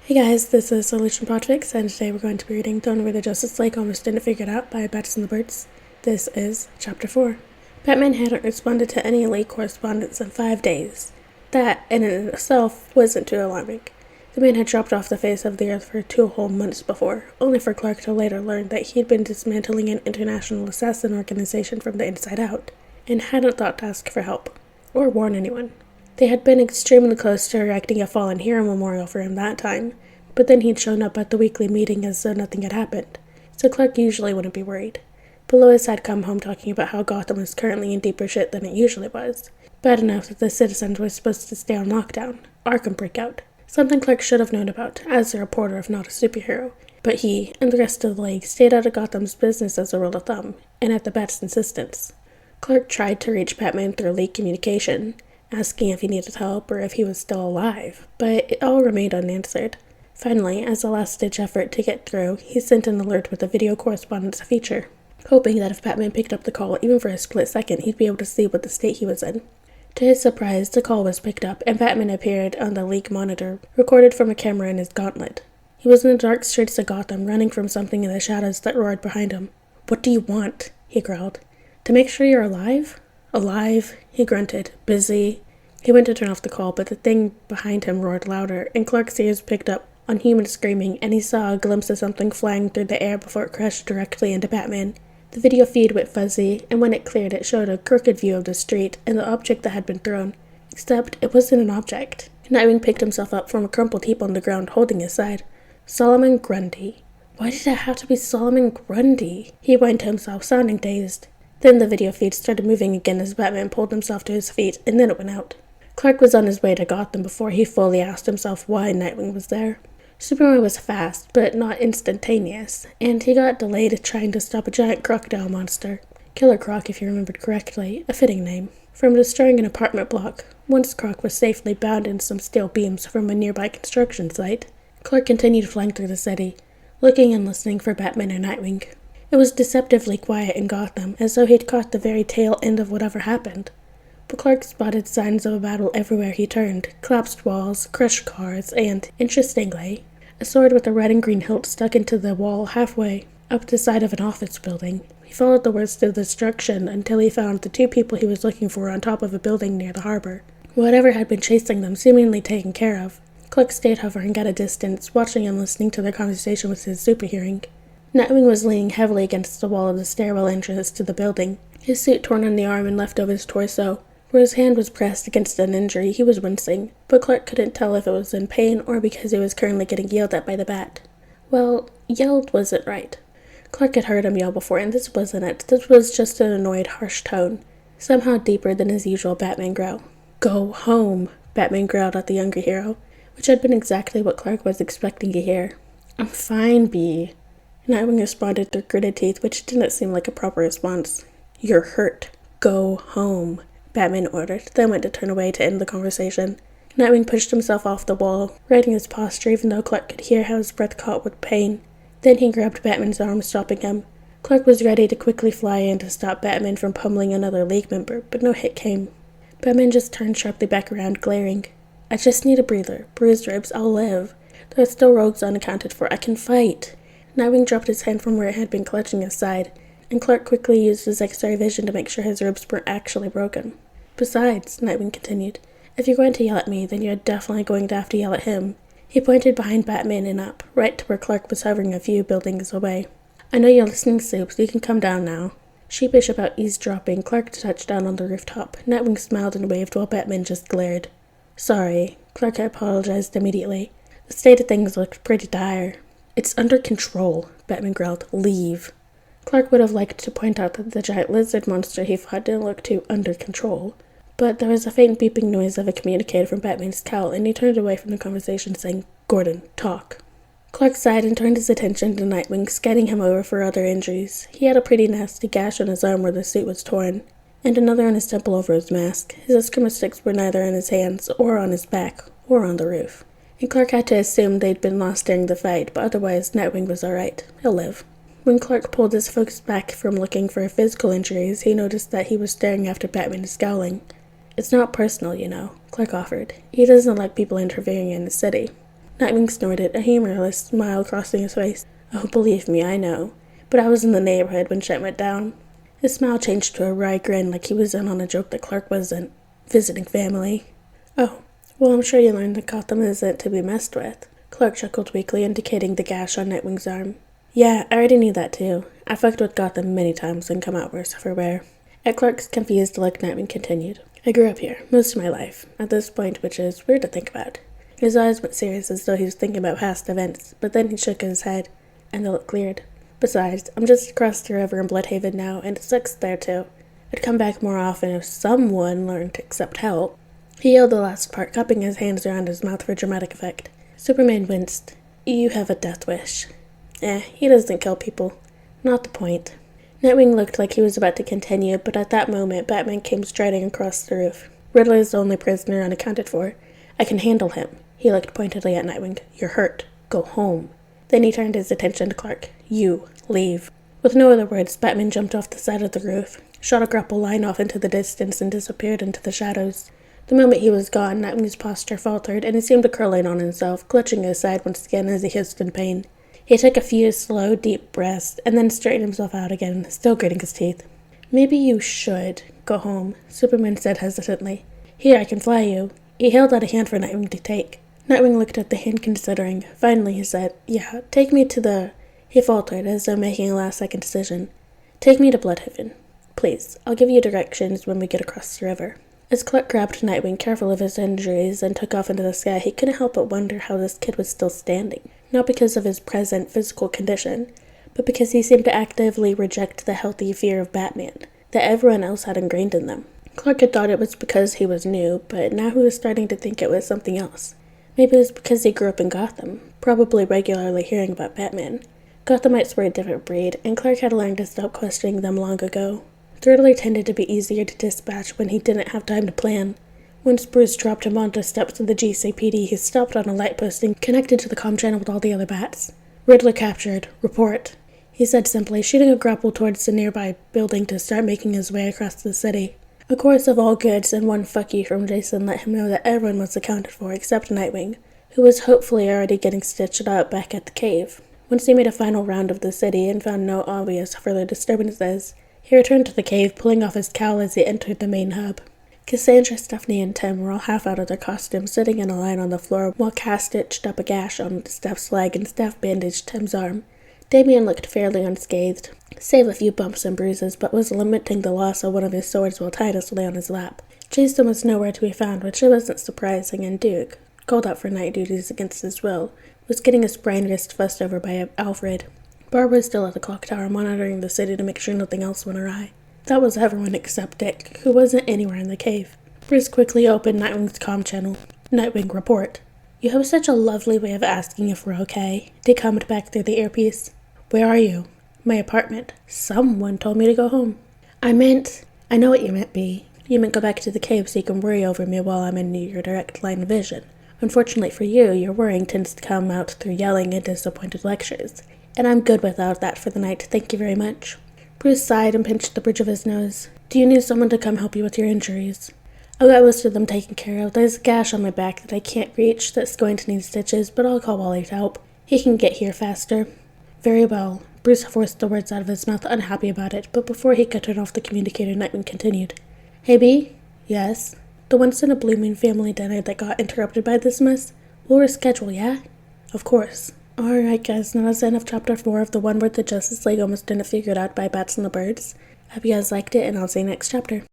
Hey guys, this is Solution Podfic, and today we're going to be reading Don't Know Where the Justice League Almost Didn't Figure It Out by Bats and the Birds. This is Chapter 4. Batman hadn't responded to any league correspondence in 5 days. That, in and of itself, wasn't too alarming. The man had dropped off the face of the earth for 2 whole months before, only for Clark to later learn that he'd been dismantling an international assassin organization from the inside out, and hadn't thought to ask for help, or warn anyone. They had been extremely close to erecting a fallen hero memorial for him that time, but then he'd shown up at the weekly meeting as though nothing had happened, so Clark usually wouldn't be worried. But Lois had come home talking about how Gotham was currently in deeper shit than it usually was, bad enough that the citizens were supposed to stay on lockdown, Arkham breakout, something Clark should have known about as a reporter if not a superhero, but he and the rest of the league stayed out of Gotham's business as a rule of thumb, and at the Bat's insistence. Clark tried to reach Batman through league communication, asking if he needed help or if he was still alive, but it all remained unanswered. Finally, as a last-ditch effort to get through, he sent an alert with a video correspondence feature, hoping that if Batman picked up the call even for a split second, he'd be able to see what the state he was in. To his surprise, the call was picked up, and Batman appeared on the league monitor, recorded from a camera in his gauntlet. He was in the dark streets of Gotham, running from something in the shadows that roared behind him. "What do you want?" he growled. "To make sure you're alive?" "Alive," he grunted. "Busy." He went to turn off the call, but the thing behind him roared louder, and Clark's ears picked up on human screaming, and he saw a glimpse of something flying through the air before it crashed directly into Batman. The video feed went fuzzy, and when it cleared, it showed a crooked view of the street and the object that had been thrown. Except it wasn't an object. Nightwing picked himself up from a crumpled heap on the ground, holding his side. Solomon Grundy. Why did it have to be Solomon Grundy? He whined to himself, sounding dazed. Then the video feed started moving again as Batman pulled himself to his feet, and then it went out. Clark was on his way to Gotham before he fully asked himself why Nightwing was there. Superman was fast, but not instantaneous, and he got delayed trying to stop a giant crocodile monster. Killer Croc, if you remembered correctly, a fitting name. From destroying an apartment block, once Croc was safely bound in some steel beams from a nearby construction site. Clark continued flying through the city, looking and listening for Batman or Nightwing. It was deceptively quiet in Gotham, as though he'd caught the very tail end of whatever happened. But Clark spotted signs of a battle everywhere he turned, collapsed walls, crushed cars, and, interestingly, a sword with a red and green hilt stuck into the wall halfway up the side of an office building. He followed the worst of the destruction until he found the 2 people he was looking for on top of a building near the harbor. Whatever had been chasing them seemingly taken care of. Clark stayed hovering at a distance, watching and listening to their conversation with his super hearing. Nightwing was leaning heavily against the wall of the stairwell entrance to the building, his suit torn on the arm and left of his torso. Where his hand was pressed against an injury, he was wincing, but Clark couldn't tell if it was in pain or because he was currently getting yelled at by the Bat. Well, yelled wasn't right. Clark had heard him yell before, and this wasn't it. This was just an annoyed, harsh tone, somehow deeper than his usual Batman growl. "Go home," Batman growled at the younger hero, which had been exactly what Clark was expecting to hear. "I'm fine, B." Nightwing responded through gritted teeth, which didn't seem like a proper response. "You're hurt. Go home," Batman ordered, then went to turn away to end the conversation. Nightwing pushed himself off the wall, righting his posture even though Clark could hear how his breath caught with pain. Then he grabbed Batman's arm, stopping him. Clark was ready to quickly fly in to stop Batman from pummeling another league member, but no hit came. Batman just turned sharply back around, glaring. "I just need a breather. Bruised ribs, I'll live. There are still rogues unaccounted for. I can fight." Nightwing dropped his hand from where it had been clutching his side, and Clark quickly used his X-ray vision to make sure his ribs weren't actually broken. "Besides," Nightwing continued, "if you're going to yell at me, then you're definitely going to have to yell at him." He pointed behind Batman and up, right to where Clark was hovering a few buildings away. "I know you're listening, Soups. You can come down now." Sheepish about eavesdropping, Clark touched down on the rooftop. Nightwing smiled and waved while Batman just glared. "Sorry," Clark apologized immediately. "The state of things looked pretty dire." "It's under control," Batman growled. "Leave." Clark would have liked to point out that the giant lizard monster he fought didn't look too under control, but there was a faint beeping noise of a communicator from Batman's cowl, and he turned away from the conversation, saying, "Gordon, talk." Clark sighed and turned his attention to Nightwing, scanning him over for other injuries. He had a pretty nasty gash on his arm where the suit was torn, and another on his temple over his mask. His Eskimo sticks were neither in his hands, or on his back, or on the roof. And Clark had to assume they'd been lost during the fight, but otherwise Nightwing was alright. He'll live. When Clark pulled his focus back from looking for physical injuries, he noticed that he was staring after Batman, scowling. "It's not personal, you know," Clark offered. "He doesn't like people interfering in the city." Nightwing snorted, a humorless smile crossing his face. Oh, believe me, I know. But I was in the neighborhood when shit went down. His smile changed to a wry grin like he was in on a joke that Clark wasn't visiting family. Oh, well, I'm sure you learned that Gotham isn't to be messed with. Clark chuckled weakly, indicating the gash on Nightwing's arm. Yeah, I already knew that too. I fucked with Gotham many times and come out worse for wear. At Clark's confused look, Nightwing continued. I grew up here, most of my life, at this point, which is weird to think about. His eyes went serious as though he was thinking about past events, but then he shook his head, and the look cleared. Besides, I'm just across the river in Bludhaven now, and it sucks there too. I'd come back more often if someone learned to accept help. He yelled the last part, cupping his hands around his mouth for dramatic effect. Superman winced. You have a death wish. He doesn't kill people. Not the point. Nightwing looked like he was about to continue, but at that moment, Batman came striding across the roof. Riddler is the only prisoner unaccounted for. I can handle him. He looked pointedly at Nightwing. You're hurt. Go home. Then he turned his attention to Clark. You, leave. With no other words, Batman jumped off the side of the roof, shot a grapple line off into the distance, and disappeared into the shadows. The moment he was gone, Nightwing's posture faltered, and he seemed to curl in on himself, clutching his side once again as he hissed in pain. He took a few slow, deep breaths, and then straightened himself out again, still gritting his teeth. Maybe you should go home, Superman said hesitantly. Here, I can fly you. He held out a hand for Nightwing to take. Nightwing looked at the hand, considering. Finally, he said, Yeah, take me to the... He faltered, as though making a last-second decision. Take me to Bludhaven. Please, I'll give you directions when we get across the river. As Clark grabbed Nightwing, careful of his injuries, and took off into the sky, he couldn't help but wonder how this kid was still standing. Not because of his present physical condition, but because he seemed to actively reject the healthy fear of Batman that everyone else had ingrained in them. Clark had thought it was because he was new, but now he was starting to think it was something else. Maybe it was because he grew up in Gotham, probably regularly hearing about Batman. Gothamites were a different breed, and Clark had learned to stop questioning them long ago. The Riddler tended to be easier to dispatch when he didn't have time to plan. Once Bruce dropped him onto the steps of the GCPD, he stopped on a light post and connected to the comm channel with all the other bats. Riddler captured. Report. He said simply, shooting a grapple towards the nearby building to start making his way across the city. A chorus of all goods and one fuck you from Jason let him know that everyone was accounted for except Nightwing, who was hopefully already getting stitched up back at the cave. Once he made a final round of the city and found no obvious further disturbances, he returned to the cave, pulling off his cowl as he entered the main hub. Cassandra, Stephanie, and Tim were all half out of their costumes, sitting in a line on the floor while Cass stitched up a gash on Steph's leg and Steph bandaged Tim's arm. Damien looked fairly unscathed, save a few bumps and bruises, but was lamenting the loss of one of his swords while Titus lay on his lap. Jason was nowhere to be found, which wasn't surprising, and Duke, called out for night duties against his will, was getting his sprained wrist fussed over by Alfred. Barb was still at the clock tower, monitoring the city to make sure nothing else went awry. That was everyone except Dick, who wasn't anywhere in the cave. Bruce quickly opened Nightwing's comm channel. Nightwing, report. You have such a lovely way of asking if we're okay. Dick hummed back through the earpiece. Where are you? My apartment. Someone told me to go home. I know what you meant, B. You meant go back to the cave so you can worry over me while I'm in your direct line of vision. Unfortunately for you, your worrying tends to come out through yelling and disappointed lectures. And I'm good without that for the night, thank you very much. Bruce sighed and pinched the bridge of his nose. Do you need someone to come help you with your injuries? I've got most of them taken care of. There's a gash on my back that I can't reach that's going to need stitches, but I'll call Wally to help. He can get here faster. Very well. Bruce forced the words out of his mouth, unhappy about it, but before he could turn off the communicator, Nightwing continued. Hey, B? Yes? The once in a blue moon family dinner that got interrupted by this mess? We'll reschedule, yeah? Of course. Alright guys, now that's the end of chapter 4 of the one where the Justice League almost didn't figure it out by Bats and the Birds. Hope you guys liked it, and I'll see you next chapter.